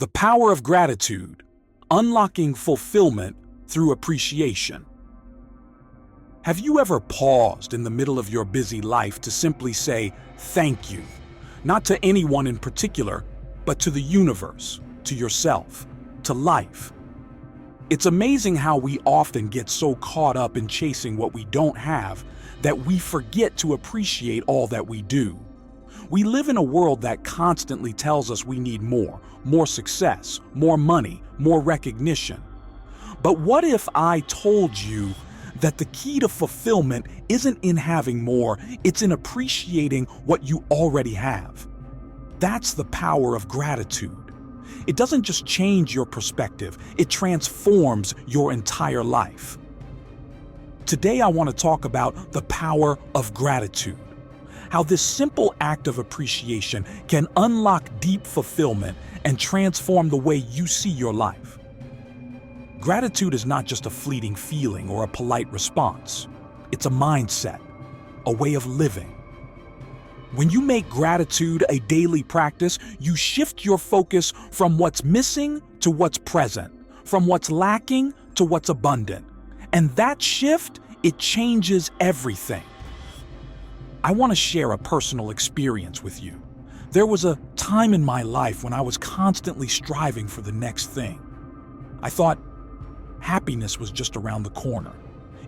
The power of gratitude, unlocking fulfillment through appreciation. Have you ever paused in the middle of your busy life to simply say thank you? Not to anyone in particular, but to the universe, to yourself, to life. It's amazing how we often get so caught up in chasing what we don't have that we forget to appreciate all that we do. We live in a world that constantly tells us we need more success, more money, more recognition. But what if I told you that the key to fulfillment isn't in having more, it's in appreciating what you already have? That's the power of gratitude. It doesn't just change your perspective, it transforms your entire life. Today I want to talk about the power of gratitude. How this simple act of appreciation can unlock deep fulfillment and transform the way you see your life. Gratitude is not just a fleeting feeling or a polite response. It's a mindset, a way of living. When you make gratitude a daily practice, you shift your focus from what's missing to what's present, from what's lacking to what's abundant. And that shift, it changes everything. I want to share a personal experience with you. There was a time in my life when I was constantly striving for the next thing. I thought happiness was just around the corner.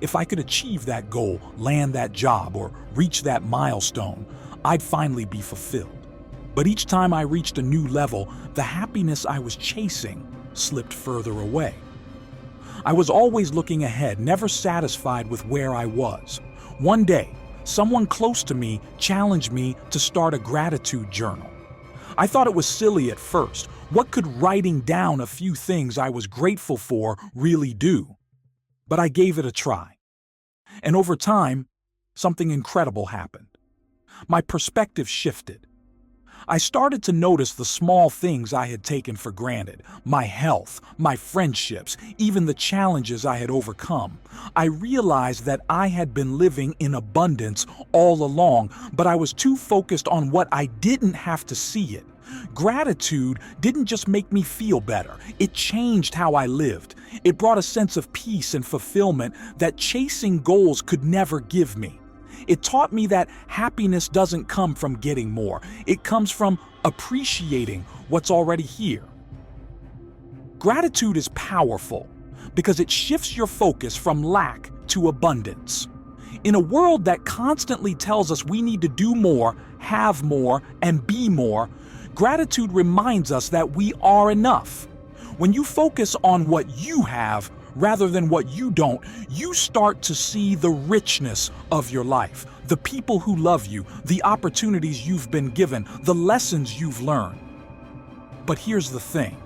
If I could achieve that goal, land that job, or reach that milestone, I'd finally be fulfilled. But each time I reached a new level, the happiness I was chasing slipped further away. I was always looking ahead, never satisfied with where I was. One day, someone close to me challenged me to start a gratitude journal. I thought it was silly at first. What could writing down a few things I was grateful for really do? But I gave it a try. And over time, something incredible happened. My perspective shifted. I started to notice the small things I had taken for granted, my health, my friendships, even the challenges I had overcome. I realized that I had been living in abundance all along, but I was too focused on what I didn't have to see it. Gratitude didn't just make me feel better, it changed how I lived. It brought a sense of peace and fulfillment that chasing goals could never give me. It taught me that happiness doesn't come from getting more. It comes from appreciating what's already here. Gratitude is powerful because it shifts your focus from lack to abundance. In a world that constantly tells us we need to do more, have more, and be more, gratitude reminds us that we are enough. When you focus on what you have, rather than what you don't, you start to see the richness of your life, the people who love you, the opportunities you've been given, the lessons you've learned. But here's the thing.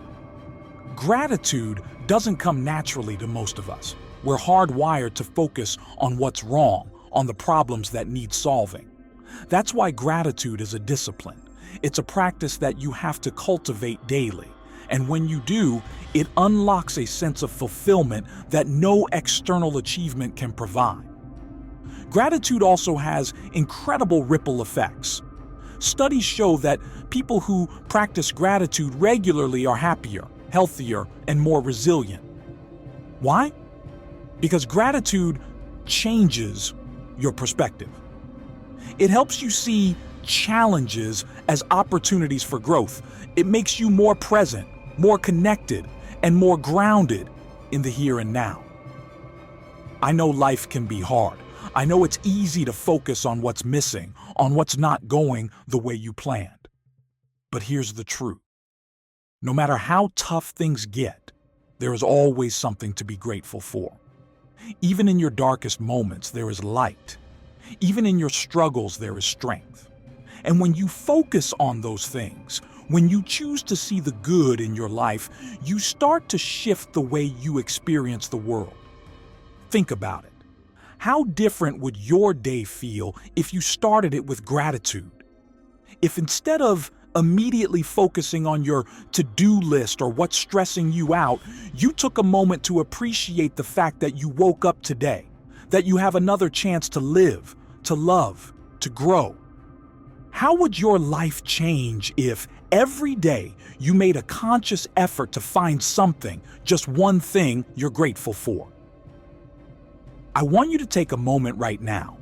Gratitude doesn't come naturally to most of us. We're hardwired to focus on what's wrong, on the problems that need solving. That's why gratitude is a discipline. It's a practice that you have to cultivate daily. And when you do, it unlocks a sense of fulfillment that no external achievement can provide. Gratitude also has incredible ripple effects. Studies show that people who practice gratitude regularly are happier, healthier, and more resilient. Why? Because gratitude changes your perspective. It helps you see challenges as opportunities for growth. It makes you more present, more connected, and more grounded in the here and now. I know life can be hard. I know it's easy to focus on what's missing, on what's not going the way you planned. But here's the truth. No matter how tough things get, there is always something to be grateful for. Even in your darkest moments, there is light. Even in your struggles, there is strength. And when you focus on those things, when you choose to see the good in your life, you start to shift the way you experience the world. Think about it. How different would your day feel if you started it with gratitude? If instead of immediately focusing on your to-do list or what's stressing you out, you took a moment to appreciate the fact that you woke up today, that you have another chance to live, to love, to grow. How would your life change if every day you made a conscious effort to find something, just one thing you're grateful for? I want you to take a moment right now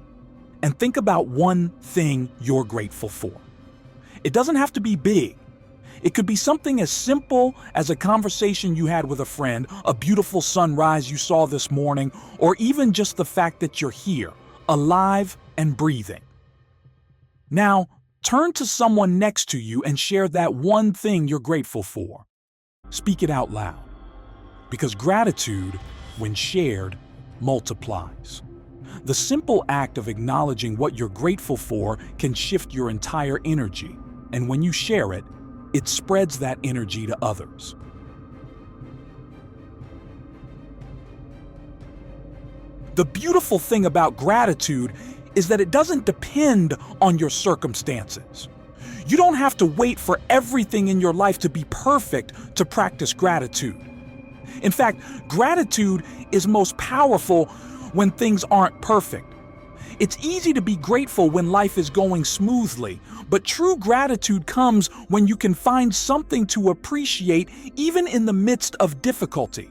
and think about one thing you're grateful for. It doesn't have to be big. It could be something as simple as a conversation you had with a friend, a beautiful sunrise you saw this morning, or even just the fact that you're here, alive and breathing. Now, turn to someone next to you and share that one thing you're grateful for. Speak it out loud, because gratitude, when shared, multiplies. The simple act of acknowledging what you're grateful for can shift your entire energy, and when you share it, it spreads that energy to others. The beautiful thing about gratitude is that it doesn't depend on your circumstances. You don't have to wait for everything in your life to be perfect to practice gratitude. In fact, gratitude is most powerful when things aren't perfect. It's easy to be grateful when life is going smoothly, but true gratitude comes when you can find something to appreciate even in the midst of difficulty.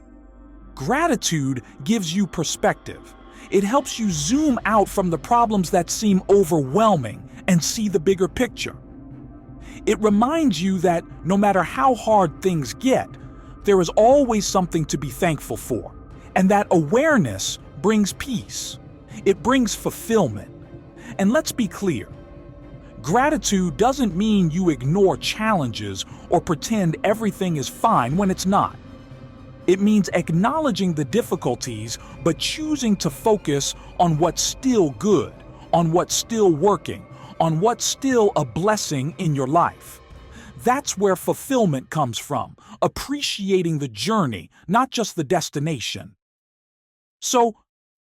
Gratitude gives you perspective. It helps you zoom out from the problems that seem overwhelming and see the bigger picture. It reminds you that no matter how hard things get, there is always something to be thankful for, and that awareness brings peace. It brings fulfillment. And let's be clear, gratitude doesn't mean you ignore challenges or pretend everything is fine when it's not. It means acknowledging the difficulties, but choosing to focus on what's still good, on what's still working, on what's still a blessing in your life. That's where fulfillment comes from, appreciating the journey, not just the destination. So,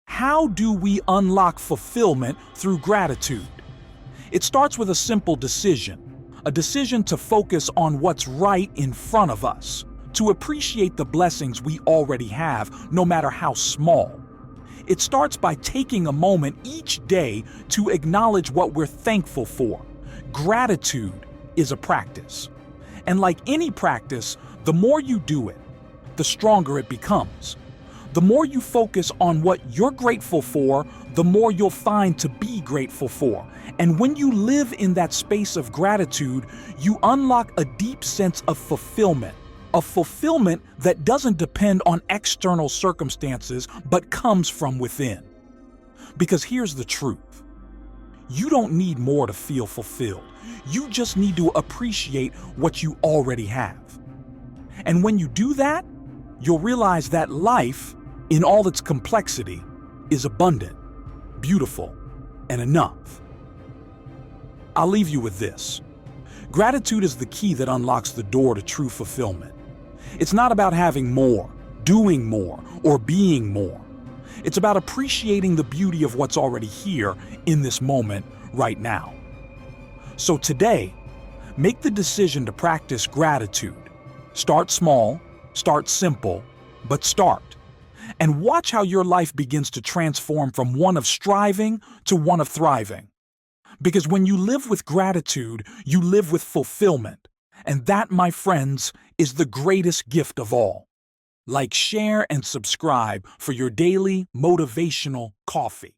how do we unlock fulfillment through gratitude? It starts with a simple decision, a decision to focus on what's right in front of us, to appreciate the blessings we already have, no matter how small. It starts by taking a moment each day to acknowledge what we're thankful for. Gratitude is a practice. And like any practice, the more you do it, the stronger it becomes. The more you focus on what you're grateful for, the more you'll find to be grateful for. And when you live in that space of gratitude, you unlock a deep sense of fulfillment. A fulfillment that doesn't depend on external circumstances, but comes from within. Because here's the truth. You don't need more to feel fulfilled. You just need to appreciate what you already have. And when you do that, you'll realize that life, in all its complexity, is abundant, beautiful, and enough. I'll leave you with this. Gratitude is the key that unlocks the door to true fulfillment. It's not about having more, doing more, or being more. It's about appreciating the beauty of what's already here in this moment right now. So today, make the decision to practice gratitude. Start small, start simple, but start. And watch how your life begins to transform from one of striving to one of thriving. Because when you live with gratitude, you live with fulfillment. And that, my friends, is the greatest gift of all. Like, share, and subscribe for your daily motivational coffee.